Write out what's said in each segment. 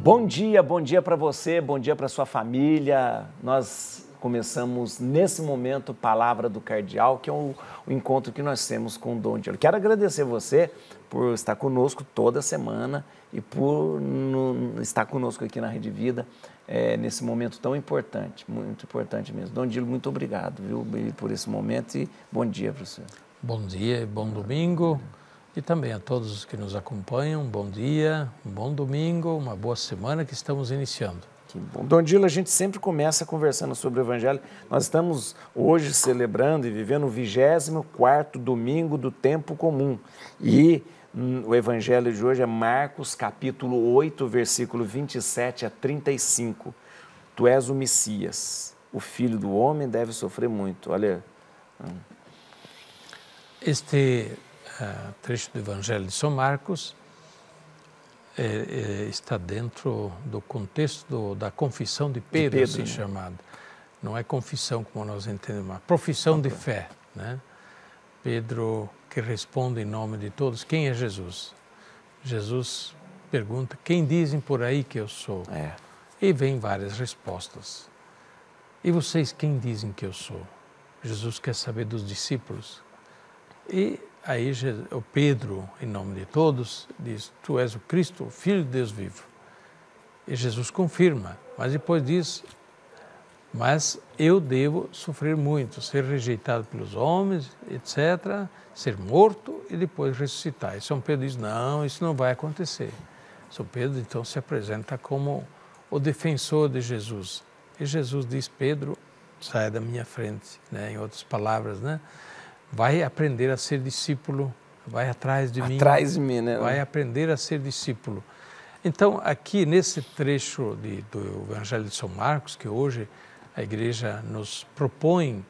Bom dia para você, bom dia para sua família. Nós começamos nesse momento Palavra do Cardeal, que é o encontro que nós temos com o Dom Dilo. Quero agradecer você por estar conosco toda semana e por estar conosco aqui na Rede Vida nesse momento tão importante, muito importante mesmo. Dom Dilo, muito obrigado, viu, por esse momento e bom dia para você. Bom dia, bom domingo. E também a todos os que nos acompanham, bom dia, um bom domingo, uma boa semana que estamos iniciando. Que bom. Dom Dilo, a gente sempre começa conversando sobre o Evangelho. Nós estamos hoje celebrando e vivendo o 24º domingo do tempo comum. E o Evangelho de hoje é Marcos, capítulo 8, versículo 27 a 35. Tu és o Messias, o Filho do Homem deve sofrer muito. Olha. Este trecho do Evangelho de São Marcos está dentro do contexto da confissão de Pedro, assim chamada. Não é confissão como nós entendemos, mas profissão de fé, né? Pedro que responde em nome de todos, quem é Jesus? Jesus pergunta, quem dizem por aí que eu sou? E vem várias respostas. E vocês, quem dizem que eu sou? Jesus quer saber dos discípulos. E aí o Pedro, em nome de todos, diz, tu és o Cristo, o Filho de Deus vivo. E Jesus confirma, mas depois diz, mas eu devo sofrer muito, ser rejeitado pelos homens, etc., ser morto e depois ressuscitar. E São Pedro diz, não, isso não vai acontecer. São Pedro, então, se apresenta como o defensor de Jesus. E Jesus diz, Pedro, sai da minha frente, né? Em outras palavras, né? Vai aprender a ser discípulo, vai atrás de mim. Atrás de mim, né? Vai aprender a ser discípulo. Então, aqui nesse trecho do Evangelho de São Marcos, que hoje a Igreja nos propõe,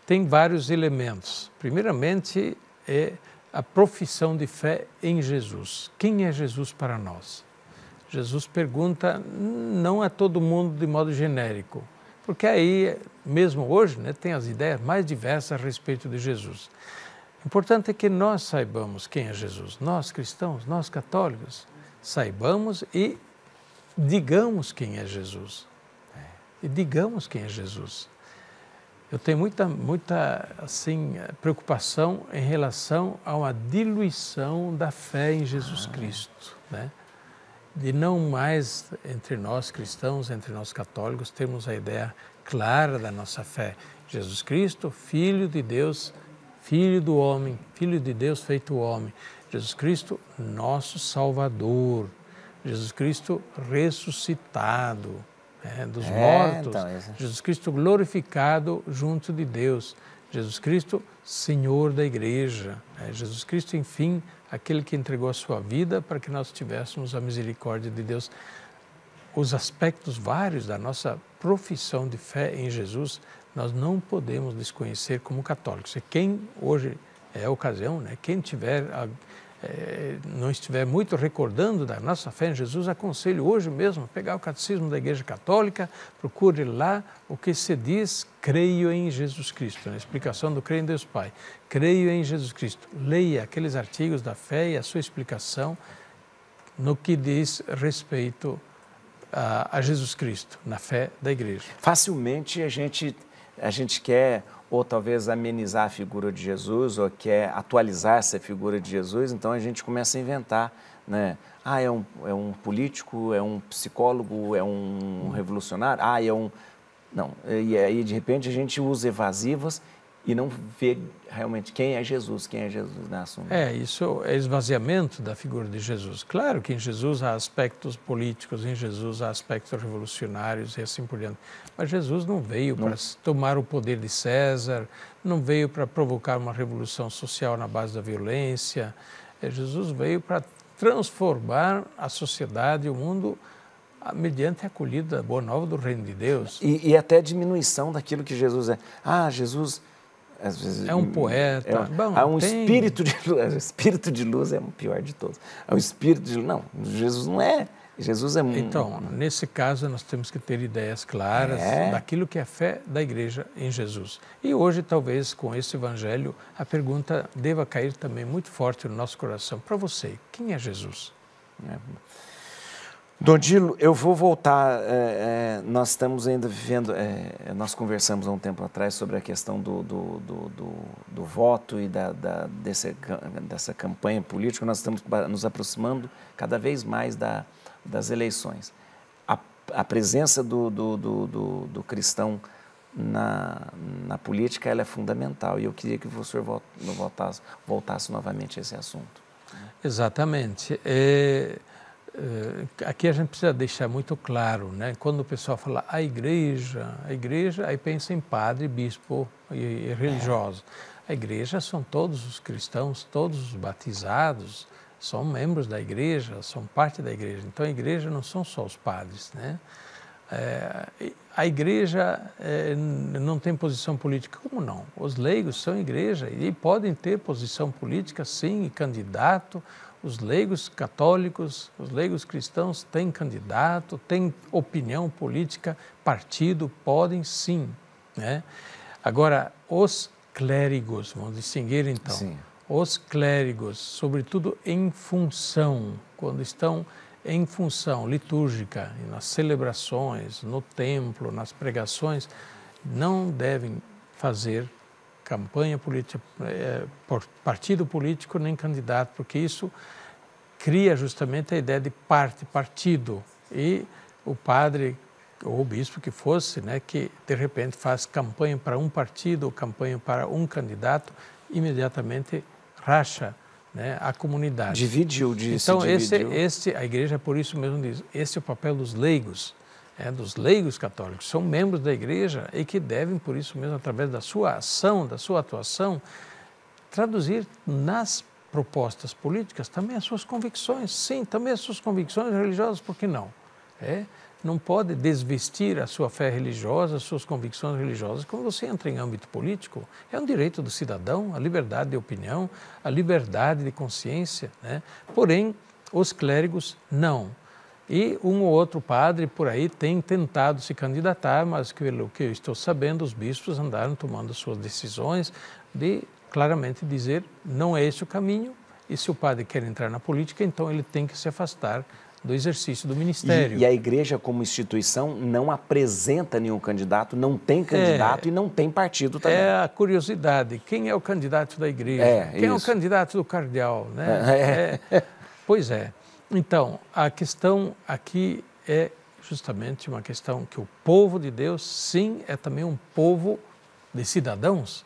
tem vários elementos. Primeiramente, é a profissão de fé em Jesus. Quem é Jesus para nós? Jesus pergunta, não a todo mundo de modo genérico, porque aí, mesmo hoje, né, tem as ideias mais diversas a respeito de Jesus. O importante é que nós saibamos quem é Jesus. Nós cristãos, nós católicos, saibamos e digamos quem é Jesus. E digamos quem é Jesus. Eu tenho muita assim, preocupação em relação a uma diluição da fé em Jesus Cristo, né? De não mais, entre nós cristãos, entre nós católicos, termos a ideia clara da nossa fé. Jesus Cristo, Filho de Deus, Filho do homem, Filho de Deus feito homem. Jesus Cristo, nosso Salvador. Jesus Cristo ressuscitado, né, dos mortos. Então, Jesus Cristo glorificado junto de Deus. Jesus Cristo, Senhor da Igreja. Jesus Cristo, enfim, aquele que entregou a sua vida para que nós tivéssemos a misericórdia de Deus. Os aspectos vários da nossa profissão de fé em Jesus, nós não podemos desconhecer como católicos. E quem hoje é a ocasião, né? Quem não estiver muito recordando da nossa fé em Jesus, aconselho hoje mesmo pegar o Catecismo da Igreja Católica, procure lá o que se diz, creio em Jesus Cristo, na explicação do creio em Deus Pai. Creio em Jesus Cristo. Leia aqueles artigos da fé e a sua explicação no que diz respeito a Jesus Cristo, na fé da Igreja. Facilmente a gente quer ou talvez amenizar a figura de Jesus, ou quer atualizar essa figura de Jesus, então a gente começa a inventar, né? É um político, é um psicólogo, é um revolucionário, Não, e aí de repente a gente usa evasivas e não vê realmente quem é Jesus na assunto. Isso é esvaziamento da figura de Jesus. Claro que em Jesus há aspectos políticos, em Jesus há aspectos revolucionários e assim por diante. Mas Jesus não veio para tomar o poder de César, não veio para provocar uma revolução social na base da violência. Jesus veio para transformar a sociedade e o mundo mediante a acolhida da boa nova do reino de Deus. E até diminuição daquilo que Jesus é. Jesus... Às vezes, é um poeta. Espírito de luz. O espírito de luz é o pior de todos. É o espírito de luz. Não, Jesus não é. Jesus é... Então, nesse caso, nós temos que ter ideias claras daquilo que é a fé da Igreja em Jesus. E hoje, talvez, com esse Evangelho, a pergunta deva cair também muito forte no nosso coração. Para você, quem é Jesus? Dom Dilo, eu vou voltar, nós estamos ainda vivendo, nós conversamos há um tempo atrás sobre a questão do voto e dessa campanha política, nós estamos nos aproximando cada vez mais das eleições. A presença do cristão na política ela é fundamental e eu queria que o senhor voltasse novamente a esse assunto. Exatamente. Aqui a gente precisa deixar muito claro, né? Quando o pessoal fala a igreja, aí pensa em padre, bispo e religioso. A igreja são todos os cristãos, todos os batizados, são membros da igreja, são parte da igreja. Então a igreja não são só os padres, né? A igreja não tem posição política, como não? Os leigos são igreja e podem ter posição política, sim, e candidato. Os leigos católicos, os leigos cristãos têm candidato, têm opinião política, partido, podem sim, né? Agora, os clérigos, vamos distinguir então, sim. Os clérigos, sobretudo em função, quando estão em função litúrgica, nas celebrações, no templo, nas pregações, não devem fazer campanha política por partido político nem candidato, porque isso cria justamente a ideia de partido. E o padre ou o bispo que fosse, né, que de repente faz campanha para um partido ou campanha para um candidato, imediatamente racha, né, a comunidade. Dividiu. Então, a igreja, por isso mesmo diz, esse é o papel dos leigos, dos leigos católicos, são membros da igreja e que devem, por isso mesmo, através da sua ação, da sua atuação, traduzir nas propostas políticas também as suas convicções, sim, também as suas convicções religiosas, por que não? Não pode desvestir a sua fé religiosa, as suas convicções religiosas. Quando você entra em âmbito político, é um direito do cidadão, a liberdade de opinião, a liberdade de consciência, né? Porém, os clérigos não. E um ou outro padre por aí tem tentado se candidatar, mas pelo que eu estou sabendo, os bispos andaram tomando suas decisões de claramente dizer não é esse o caminho, e se o padre quer entrar na política, então ele tem que se afastar do exercício do ministério. E a igreja como instituição não apresenta nenhum candidato, não tem candidato e não tem partido também. É a curiosidade, quem é o candidato da igreja? Quem é o candidato do cardeal? Né? Pois é. Então, a questão aqui é justamente uma questão que o povo de Deus, sim, é também um povo de cidadãos.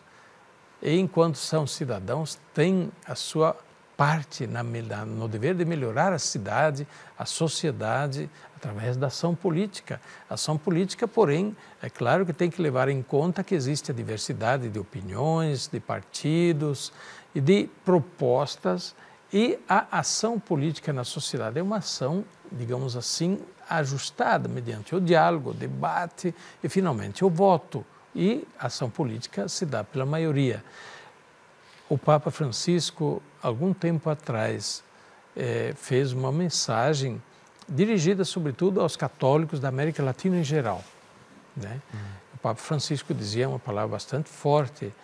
E enquanto são cidadãos, tem a sua parte no dever de melhorar a cidade, a sociedade, através da ação política. A ação política, porém, é claro que tem que levar em conta que existe a diversidade de opiniões, de partidos e de propostas, e a ação política na sociedade é uma ação, digamos assim, ajustada mediante o diálogo, o debate e, finalmente, o voto. E a ação política se dá pela maioria. O Papa Francisco, algum tempo atrás, fez uma mensagem dirigida, sobretudo, aos católicos da América Latina em geral, né? O Papa Francisco dizia uma palavra bastante forte,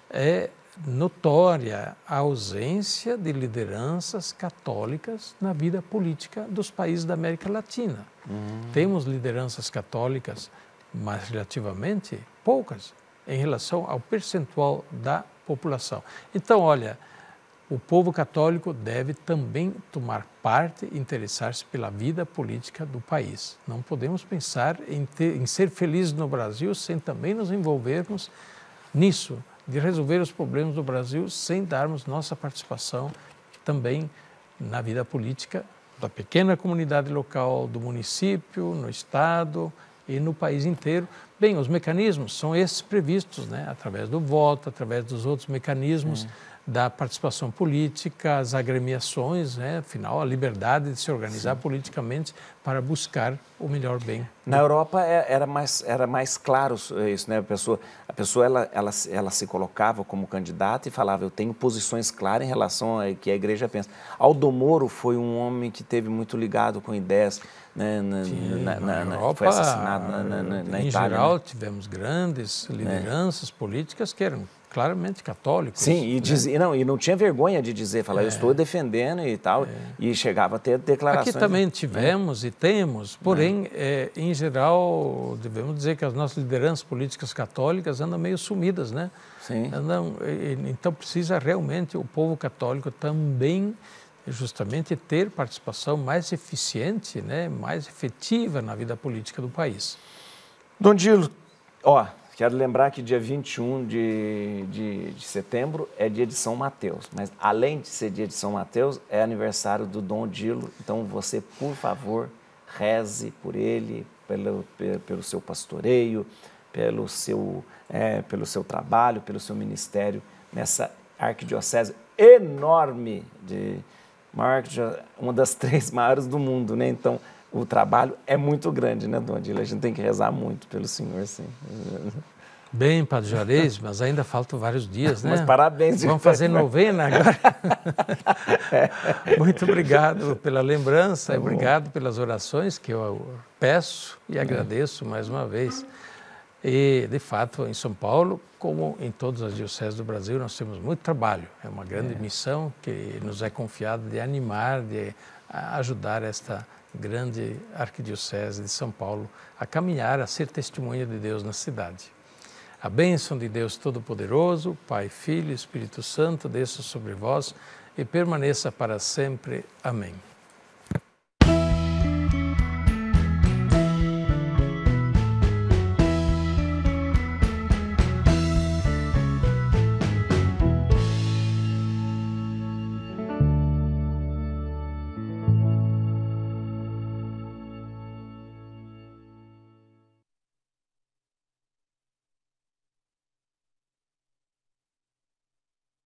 é notória a ausência de lideranças católicas na vida política dos países da América Latina. Temos lideranças católicas, mas relativamente poucas, em relação ao percentual da população. Então, olha, o povo católico deve também tomar parte e interessar-se pela vida política do país. Não podemos pensar em ser felizes no Brasil sem também nos envolvermos nisso, de resolver os problemas do Brasil sem darmos nossa participação também na vida política da pequena comunidade local, do município, no estado e no país inteiro. Bem, os mecanismos são esses previstos, né? Através do voto, através dos outros mecanismos da participação política, as agremiações, né? Afinal, a liberdade de se organizar politicamente para buscar o melhor bem. Na Europa era mais claro isso, né? A pessoa ela se colocava como candidata e falava, eu tenho posições claras em relação ao que a igreja pensa. Aldo Moro foi um homem que teve muito ligado com ideias, né? Na Europa, foi assassinado na Itália. Em geral, né? tivemos grandes lideranças políticas que eram claramente católicos. Sim, e, né? E não tinha vergonha de dizer, falar, eu estou defendendo e tal, e chegava a ter declarações. Aqui também tivemos e temos, porém, em geral, devemos dizer que as nossas lideranças políticas católicas andam meio sumidas, né? Sim. Então precisa realmente o povo católico também justamente ter participação mais eficiente, né, mais efetiva na vida política do país. Dom Dilo, quero lembrar que dia 21 de setembro é dia de São Mateus, mas além de ser dia de São Mateus, é aniversário do Dom Dilo, então você, por favor, reze por ele, pelo seu pastoreio, pelo seu trabalho, pelo seu ministério nessa arquidiocese enorme, uma das 3 maiores do mundo, né? Então, o trabalho é muito grande, né, Dom Dilo? A gente tem que rezar muito pelo senhor, sim. Bem, Padre Juarez, mas ainda faltam vários dias, né? Mas parabéns. Vamos fazer novena agora? Muito obrigado pela lembrança, obrigado pelas orações que eu peço e agradeço mais uma vez. E, de fato, em São Paulo, como em todas as dioceses do Brasil, nós temos muito trabalho. É uma grande missão que nos é confiada de animar, de ajudar esta grande arquidiocese de São Paulo a caminhar, a ser testemunha de Deus na cidade. A bênção de Deus Todo-Poderoso, Pai, Filho e Espírito Santo, desça sobre vós e permaneça para sempre. Amém.